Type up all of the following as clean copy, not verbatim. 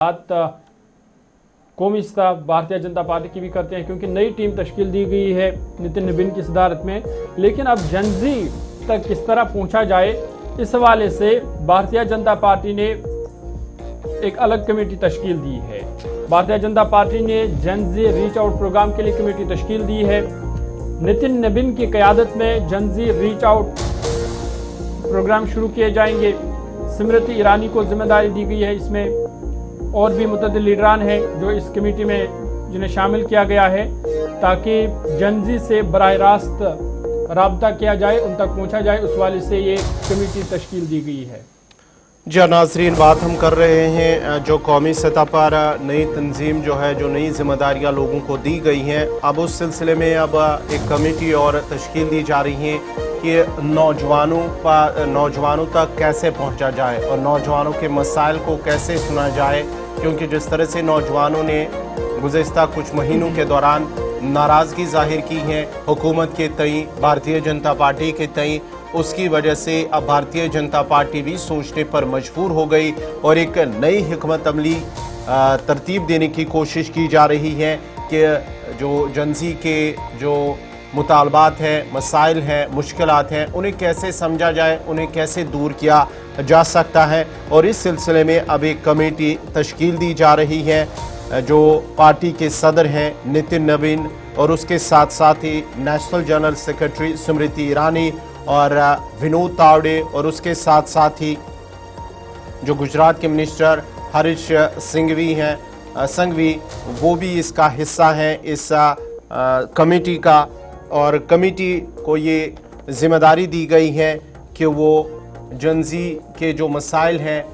बात कौमी सतह भारतीय जनता पार्टी की भी करते हैं, क्योंकि नई टीम तश्कील दी गई है नितिन नबीन की सदारत में। लेकिन अब जनजी तक किस तरह पहुंचा जाए, इस हवाले से भारतीय जनता पार्टी ने एक अलग कमेटी तश्कील दी है। भारतीय जनता पार्टी ने जनजी रीच आउट प्रोग्राम के लिए कमेटी तश्कील दी है। नितिन नबीन की क़यादत में जनजी रीच आउट प्रोग्राम शुरू किए जाएंगे। स्मृति ईरानी को जिम्मेदारी दी गई है इसमें, और भी मुतअद्दिद लीडरान हैं जो इस कमेटी में जिन्हें शामिल किया गया है, ताकि जनजी से बराह रास्त राब्ता किया जाए, उन तक पहुंचा जाए। उस वाले से ये कमेटी तश्कील दी गई है। जी नाजरीन, बात हम कर रहे हैं जो कौमी सतह पर नई तंजीम जो है, जो नई जिम्मेदारियां लोगों को दी गई हैं, अब उस सिलसिले में अब एक कमेटी और तश्कील दी जा रही है कि नौजवानों तक कैसे पहुंचा जाए और नौजवानों के मसाइल को कैसे सुना जाए। क्योंकि जिस तरह से नौजवानों ने गुज़िश्ता कुछ महीनों के दौरान नाराज़गी जाहिर की है हुकूमत के तई, भारतीय जनता पार्टी के तई, उसकी वजह से अब भारतीय जनता पार्टी भी सोचने पर मजबूर हो गई और एक नई हिकमत अमली तरतीब देने की कोशिश की जा रही है कि जो जनजी के जो मुतालबात हैं, मसाइल हैं, मुश्किलात हैं, उन्हें कैसे समझा जाए, उन्हें कैसे दूर किया जा सकता है। और इस सिलसिले में अब एक कमेटी तश्कील दी जा रही है जो पार्टी के सदर हैं नितिन नबीन, और उसके साथ साथ ही national general secretary Smriti Irani और विनोद तावड़े, और उसके साथ साथ ही जो गुजरात के मिनिस्टर हरीश संघवी वो भी इसका हिस्सा हैं इस कमेटी का। और कमेटी को ये जिम्मेदारी दी गई है कि वो जनजी के जो मसाइल हैं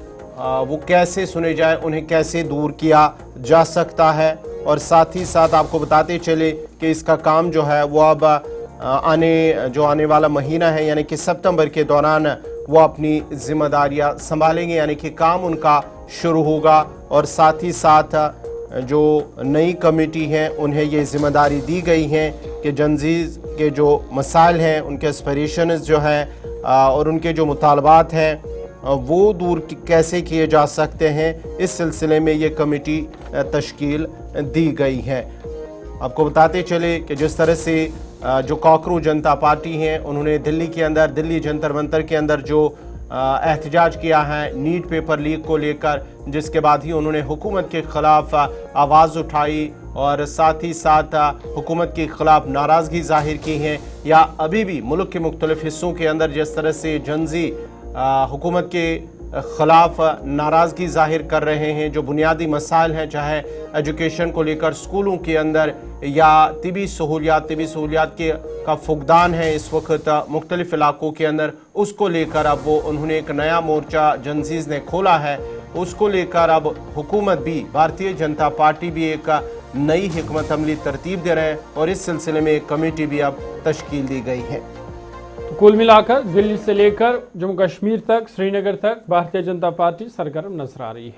वो कैसे सुने जाए, उन्हें कैसे दूर किया जा सकता है। और साथ ही साथ आपको बताते चले कि इसका काम जो है वो अब आने वाला महीना है, यानी कि सितंबर के दौरान वो अपनी जिम्मेदारियां संभालेंगे, यानी कि काम उनका शुरू होगा। और साथ ही साथ जो नई कमेटी है उन्हें ये जिम्मेदारी दी गई है कि जनजीज के जो मसाइल हैं, उनके एस्पिरेशंस जो हैं और उनके जो मुतालबात हैं वो दूर कैसे किए जा सकते हैं, इस सिलसिले में ये कमेटी तश्कील दी गई है। आपको बताते चले कि जिस तरह से जो कॉकरोच जनता पार्टी हैं उन्होंने दिल्ली के अंदर, दिल्ली जंतर मंतर के अंदर जो एहतजाज किया है नीट पेपर लीक को लेकर, जिसके बाद ही उन्होंने हुकूमत के ख़िलाफ़ आवाज़ उठाई और साथ ही साथ हुकूमत के ख़िलाफ़ नाराज़गी ज़ाहिर की है। या अभी भी मुल्क के मुख्तलिफ़ हिस्सों के अंदर जिस तरह से जनजी हुकूमत के ख़िलाफ़ नाराज़गी ज़ाहिर कर रहे हैं, जो बुनियादी मसाइल हैं, चाहे एजुकेशन को लेकर स्कूलों के अंदर या तिबी सहूलियात के का फुकदान है इस वक्त मुख्तलिफ़ इलाकों के अंदर, उसको लेकर अब वो उन्होंने एक नया मोर्चा जनजीज़ ने खोला है। उसको लेकर अब हुकूमत भी, भारतीय जनता पार्टी भी एक नई हिकमत अमली तरतीब दे रहे हैं और इस सिलसिले में एक कमेटी भी अब तश्कील दी गई है। तो कुल मिलाकर दिल्ली से लेकर जम्मू कश्मीर तक, श्रीनगर तक भारतीय जनता पार्टी सरगर्म नजर आ रही है।